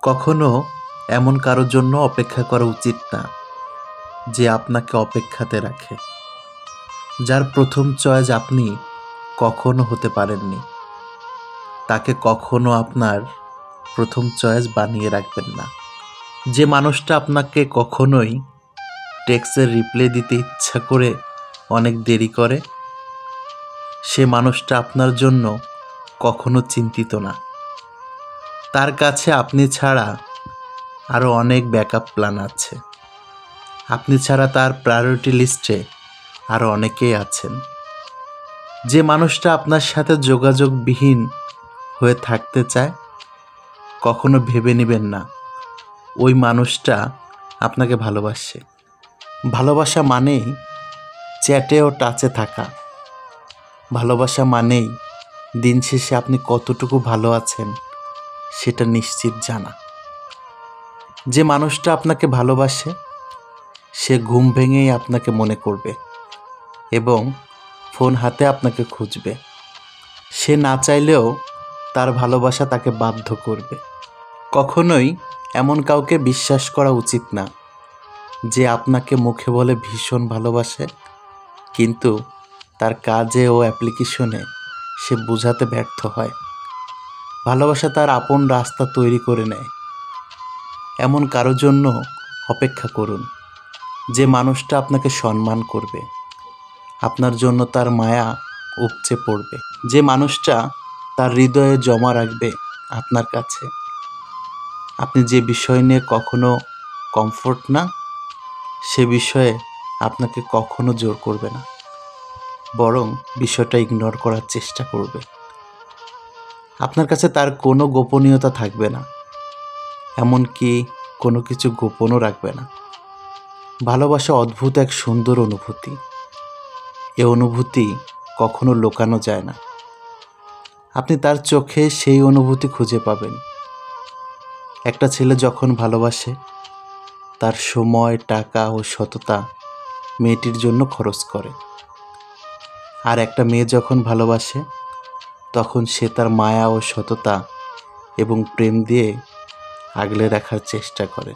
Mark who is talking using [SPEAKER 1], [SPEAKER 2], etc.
[SPEAKER 1] কখনো এমন কারোর জন্য অপেক্ষা করা উচিত না যে আপনাকে অপেক্ষাতে রাখে, যার প্রথম চয়েস আপনি কখনো হতে পারেননি। তাকে কখনো আপনার প্রথম চয়েস বানিয়ে রাখবেন না। যে মানুষটা আপনাকে কখনোই টেক্সটের রিপ্লাই দিতে ইচ্ছা করে অনেক দেরি করে, সে মানুষটা আপনার জন্য কখনো চিন্তিত না। তার কাছে আপনি ছাড়া আরও অনেক ব্যাকআপ প্ল্যান আছে। আপনি ছাড়া তার প্রায়োরিটি লিস্টে আরও অনেকেই আছেন। যে মানুষটা আপনার সাথে যোগাযোগবিহীন হয়ে থাকতে চায়, কখনো ভেবে নেবেন না ওই মানুষটা আপনাকে ভালোবাসে। ভালোবাসা মানেই চ্যাটে ও টাচে থাকা। ভালোবাসা মানেই দিন শেষে আপনি কতটুকু ভালো আছেন সেটা নিশ্চিত জানা। যে মানুষটা আপনাকে ভালোবাসে সে ঘুম ভেঙেই আপনাকে মনে করবে এবং ফোন হাতে আপনাকে খুঁজবে। সে না চাইলেও তার ভালোবাসা তাকে বাধ্য করবে। কখনোই এমন কাউকে বিশ্বাস করা উচিত না যে আপনাকে মুখে বলে ভীষণ ভালোবাসে, কিন্তু তার কাজে ও অ্যাপ্লিকেশনে সে বোঝাতে ব্যর্থ হয়। ভালোবাসা তার আপন রাস্তা তৈরি করে নেয়। এমন কারোর জন্য অপেক্ষা করুন যে মানুষটা আপনাকে সম্মান করবে, আপনার জন্য তার মায়া উপচে পড়বে। যে মানুষটা তার হৃদয়ে জমা রাখবে আপনার কাছে। আপনি যে বিষয় নিয়ে কখনো কমফোর্ট না, সে বিষয়ে আপনাকে কখনো জোর করবে না, বরং বিষয়টা ইগনোর করার চেষ্টা করবে। আপনার কাছে তার কোনো গোপনীয়তা থাকবে না, এমনকি কোনো কিছু গোপনও রাখবে না। ভালোবাসা অদ্ভুত এক সুন্দর অনুভূতি। এ অনুভূতি কখনো লুকানো যায় না। আপনি তার চোখে সেই অনুভূতি খুঁজে পাবেন। একটা ছেলে যখন ভালোবাসে, তার সময়, টাকা ও সততা মেয়েটির জন্য খরচ করে। আর একটা মেয়ে যখন ভালোবাসে, তখন সে তার মায়া ও সততা এবং প্রেম দিয়ে আগলে রাখার চেষ্টা করে।